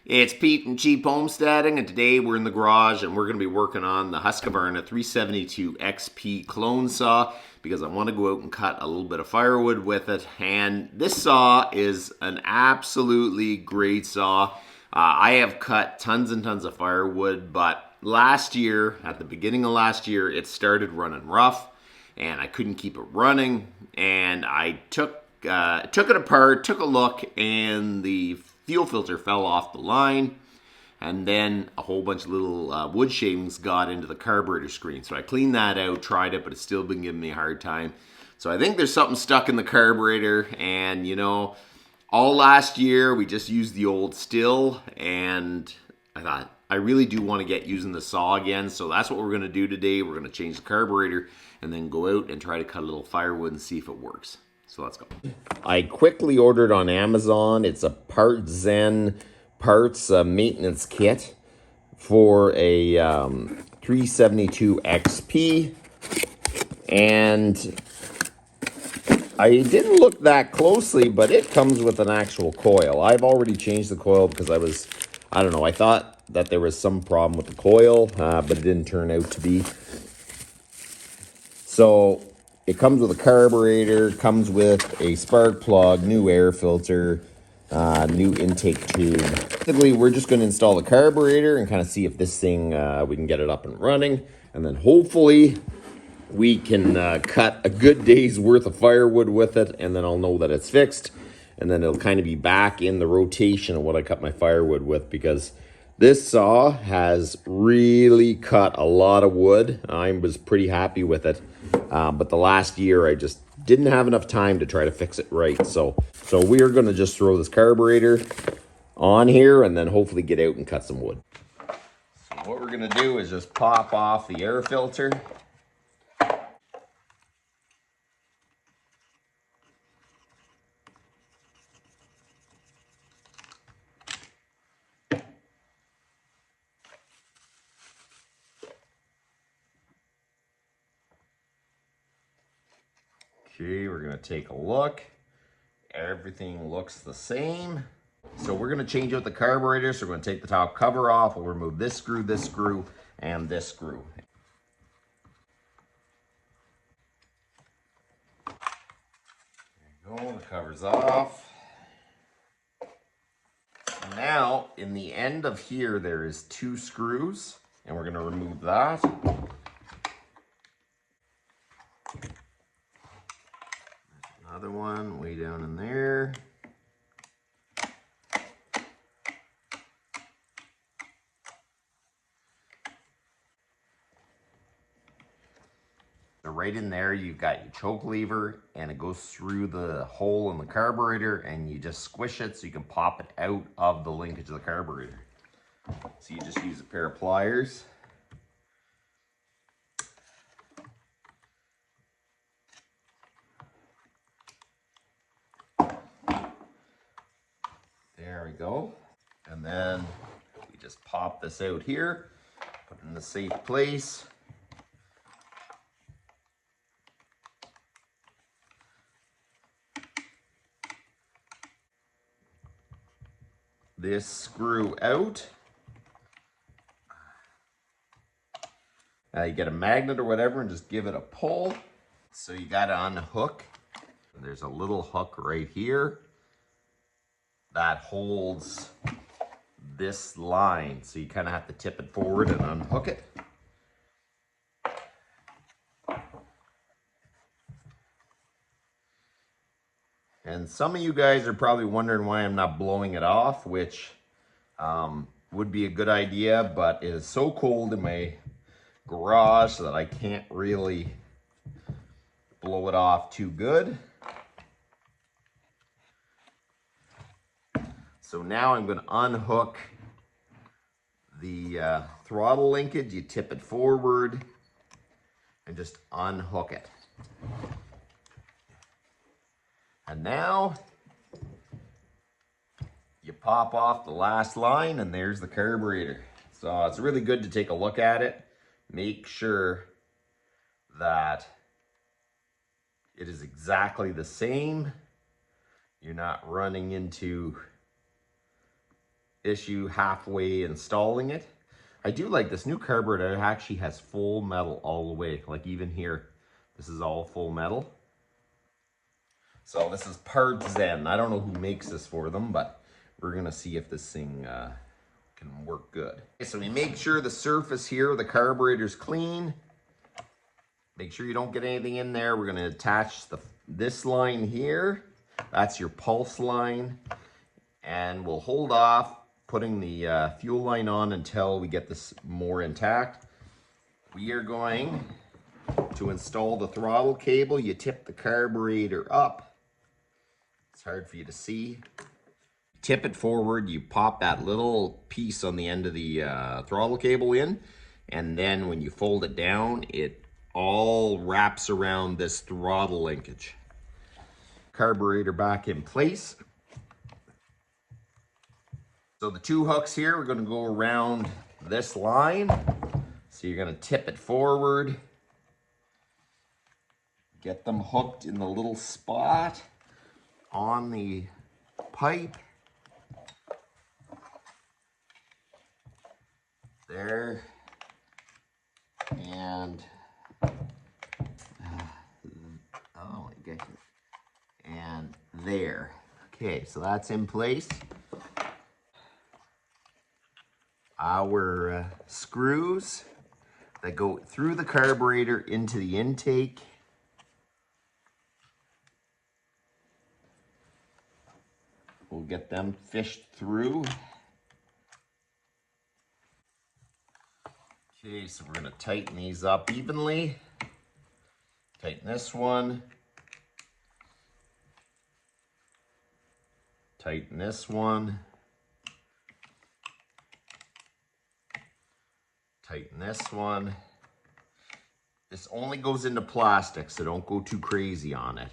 It's Pete and Cheap Homesteading, and today we're in the garage and we're going to be working on the Husqvarna 372XP clone saw because I want to go out and cut a little bit of firewood with it. And this saw is an absolutely great saw. I have cut tons and tons of firewood, but last year, at the beginning of last year, it started running rough and I couldn't keep it running. And I took it apart, took a look, and the fuel filter fell off the line, and then a whole bunch of little wood shavings got into the carburetor screen. So I cleaned that out, tried it, but it's still been giving me a hard time. So I think there's something stuck in the carburetor, and you know, all last year we just used the old still, and I thought I really do want to get using the saw again. So that's what we're going to do today. We're going to change the carburetor and then go out and try to cut a little firewood and see if it works. So let's go. I quickly ordered on Amazon. It's a Zen parts maintenance kit for a 372XP. And I didn't look that closely, but it comes with an actual coil. I've already changed the coil because I don't know, I thought that there was some problem with the coil, but it didn't turn out to be. So it comes with a carburetor, comes with a spark plug, new air filter, new intake tube. Basically, we're just going to install the carburetor and kind of see if this thing, we can get it up and running. And then hopefully we can cut a good day's worth of firewood with it, and then I'll know that it's fixed. And then it'll kind of be back in the rotation of what I cut my firewood with, because this saw has really cut a lot of wood. I was pretty happy with it. But the last year, I just didn't have enough time to try to fix it right. So we are going to just throw this carburetor on here and then hopefully get out and cut some wood. So what we're going to do is just pop off the air filter. Okay, we're going to take a look. Everything looks the same. So we're going to change out the carburetor. So we're going to take the top cover off. We'll remove this screw, and this screw. There you go, the cover's off. Now, in the end of here, there is 2 screws, and we're going to remove that. Another one way down in there. So right in there, you've got your choke lever, and it goes through the hole in the carburetor, and you just squish it so you can pop it out of the linkage of the carburetor. So you just use a pair of pliers. There we go. And then we just pop this out here, put it in the safe place. This screw out. You get a magnet or whatever and just give it a pull. So you got to unhook. There's a little hook right here that holds this line. So you kind of have to tip it forward and unhook it. And some of you guys are probably wondering why I'm not blowing it off, which would be a good idea, but it is so cold in my garage that I can't really blow it off too good. So now I'm going to unhook the throttle linkage. You tip it forward and just unhook it. And now you pop off the last line, and there's the carburetor. So it's really good to take a look at it. Make sure that it is exactly the same. You're not running into issue halfway installing it. I do like this new carburetor. It actually has full metal all the way. Like even here, this is all full metal. So this is Zen. I don't know who makes this for them, but we're gonna see if this thing can work good. Okay, so we make sure the surface here, the carburetor's clean. Make sure you don't get anything in there. We're gonna attach this line here. That's your pulse line. And we'll hold off putting the fuel line on until we get this more intact. We are going to install the throttle cable. You tip the carburetor up. It's hard for you to see. Tip it forward, you pop that little piece on the end of the throttle cable in, and then when you fold it down, it all wraps around this throttle linkage. Carburetor back in place. So the two hooks here, we're going to go around this line. So you're going to tip it forward, get them hooked in the little spot on the pipe. There. And oh my goodness. And there. Okay, so that's in place. Our screws that go through the carburetor into the intake. We'll get them fished through. Okay, so we're going to tighten these up evenly. Tighten this one. Tighten this one. Tighten this one. This only goes into plastic, so don't go too crazy on it.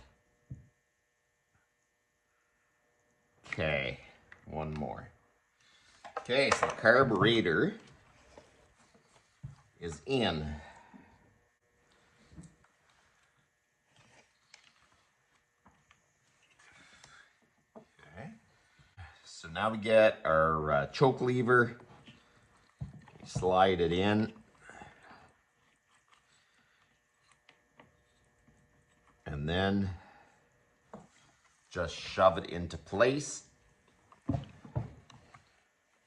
Okay, one more. Okay, so the carburetor is in. Okay. So now we get our choke lever. Slide it in. And then just shove it into place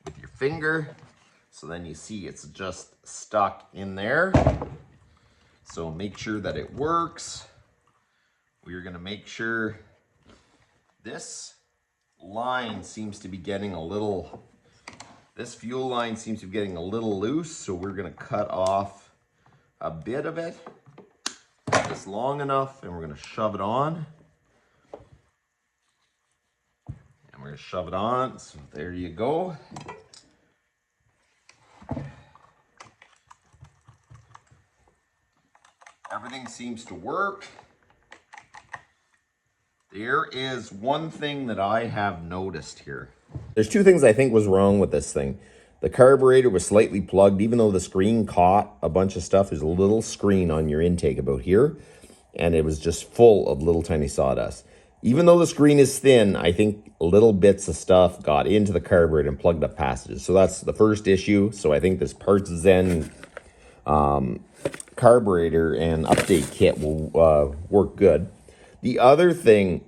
with your finger. So then you see it's just stuck in there. So make sure that it works. We're going to make sure this line seems to be getting a little, this fuel line seems to be getting a little loose. So we're going to cut off a bit of it, just long enough, and we're going to shove it on. And we're going to shove it on. So there you go. Everything seems to work. There is one thing that I have noticed here. There's two things I think was wrong with this thing. The carburetor was slightly plugged, even though the screen caught a bunch of stuff. There's a little screen on your intake about here, and it was just full of little tiny sawdust. Even though the screen is thin, I think little bits of stuff got into the carburetor and plugged up passages. So that's the first issue. So I think this Zen carburetor and update kit will work good. The other thing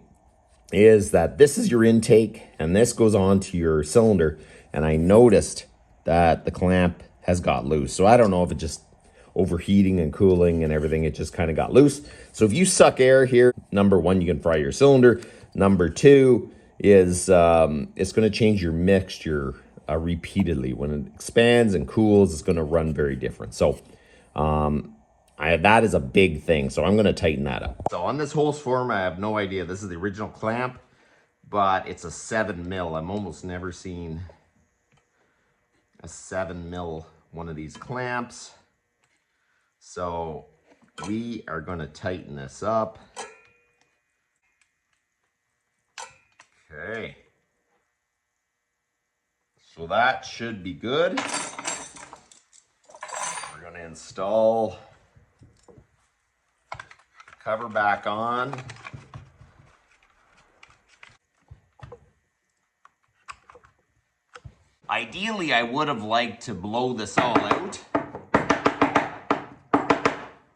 is that this is your intake and this goes on to your cylinder, and I noticed that the clamp has got loose. So I don't know if it just overheating and cooling and everything, it just kind of got loose. So if you suck air here, number one, you can fry your cylinder. Number two is it's going to change your mixture repeatedly. When it expands and cools, it's going to run very different. So that is a big thing. So I'm going to tighten that up. So on this Husqvarna, I have no idea. This is the original clamp, but it's a 7 mil. I'm almost never seen a 7 mil one of these clamps. So we are going to tighten this up. Okay. So that should be good. We're going to install cover back on. Ideally, I would have liked to blow this all out,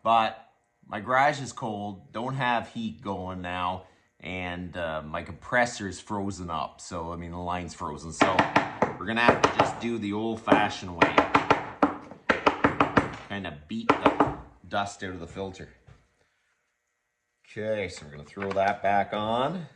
but my garage is cold, don't have heat going now, and my compressor is frozen up. So, I mean, the line's frozen. So we're gonna have to just do the old-fashioned way. Kind of beat the dust out of the filter. Okay, so we're gonna throw that back on.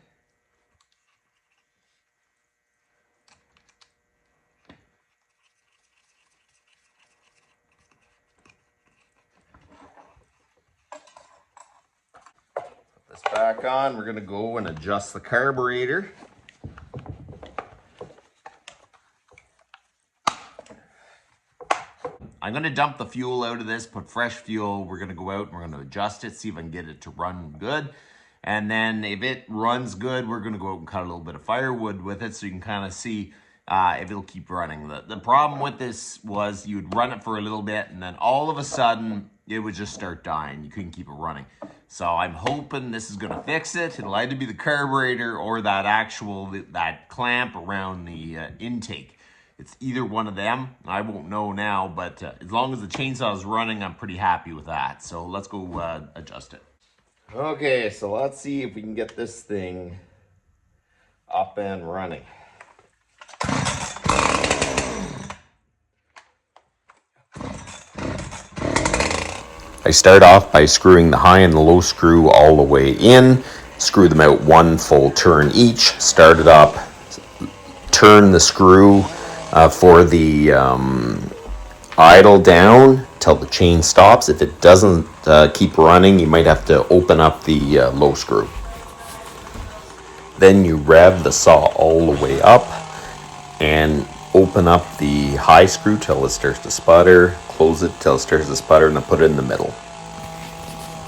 Put this back on. We're gonna go and adjust the carburetor. I'm gonna dump the fuel out of this, put fresh fuel. We're gonna go out and we're gonna adjust it, see if I can get it to run good. And then if it runs good, we're gonna go out and cut a little bit of firewood with it so you can kind of see if it'll keep running. The problem with this was you'd run it for a little bit and then all of a sudden it would just start dying. You couldn't keep it running. So I'm hoping this is gonna fix it. It'll either be the carburetor or that clamp around the intake. It's either one of them. I won't know now, but as long as the chainsaw is running, I'm pretty happy with that. So let's go adjust it. Okay, so let's see if we can get this thing up and running. I start off by screwing the high and the low screw all the way in, screw them out one full turn each, start it up, turn the screw for the idle down till the chain stops. If it doesn't keep running, you might have to open up the low screw. Then you rev the saw all the way up and open up the high screw till it starts to sputter, close it till it starts to sputter, and then put it in the middle.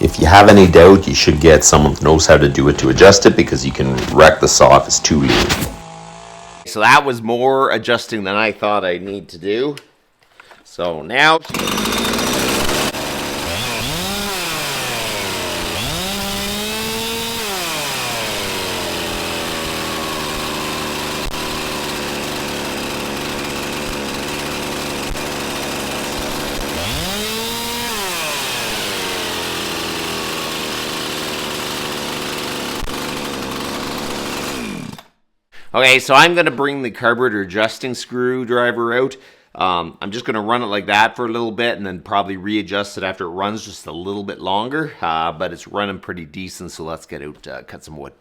If you have any doubt, you should get someone who knows how to do it to adjust it, because you can wreck the saw if it's too lean. So that was more adjusting than I thought I'd need to do. So now... Okay, so I'm going to bring the carburetor adjusting screwdriver out. I'm just going to run it like that for a little bit and then probably readjust it after it runs just a little bit longer. But it's running pretty decent, so let's get out, cut some wood.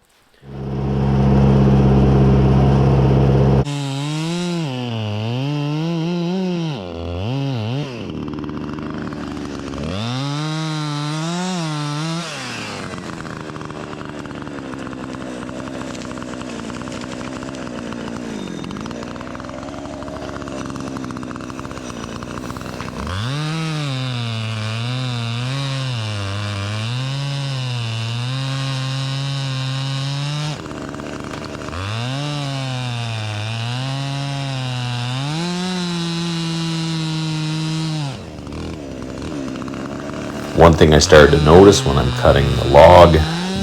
One thing I started to notice when I'm cutting the log,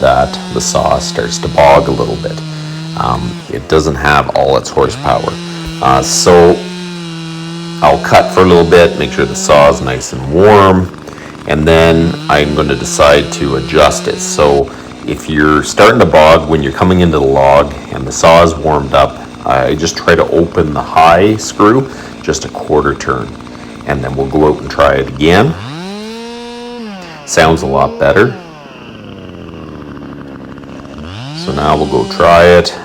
that the saw starts to bog a little bit. It doesn't have all its horsepower. So I'll cut for a little bit, make sure the saw is nice and warm, and then I'm going to decide to adjust it. So if you're starting to bog when you're coming into the log and the saw is warmed up, I just try to open the high screw just a quarter turn, and then we'll go out and try it again. Sounds a lot better. So now we'll go try it.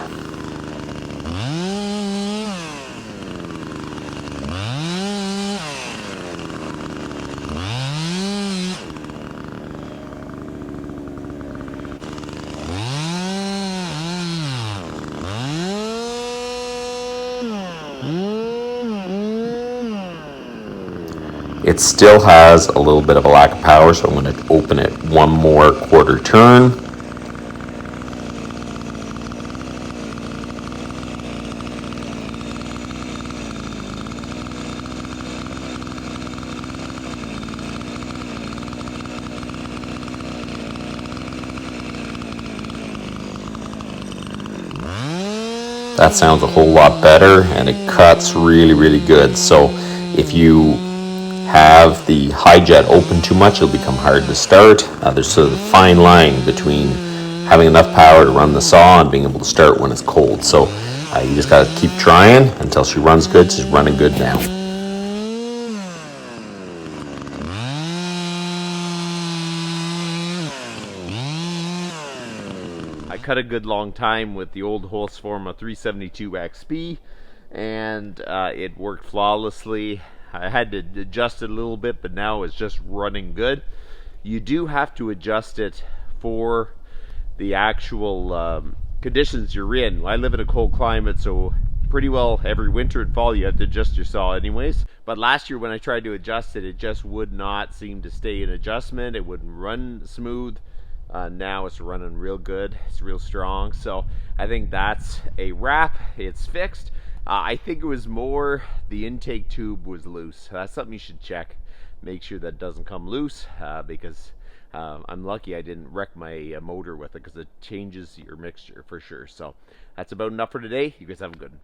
It still has a little bit of a lack of power, so I'm going to open it one more quarter turn. that sounds a whole lot better, and it cuts really, really good. So if you have the high jet open too much, it'll become hard to start. There's sort of a fine line between having enough power to run the saw and being able to start when it's cold. So you just got to keep trying until she runs good. She's running good now. I cut a good long time with the old Husqvarna 372XP, and it worked flawlessly. I had to adjust it a little bit, but now it's just running good. You do have to adjust it for the actual conditions you're in. I live in a cold climate, so pretty well every winter and fall you have to adjust your saw anyways. But last year when I tried to adjust it, it just would not seem to stay in adjustment. It wouldn't run smooth. Now it's running real good. It's real strong. So I think that's a wrap. It's fixed. I think it was more the intake tube was loose. That's something you should check. Make sure that doesn't come loose because I'm lucky I didn't wreck my motor with it, because it changes your mixture for sure. So that's about enough for today. You guys have a good one.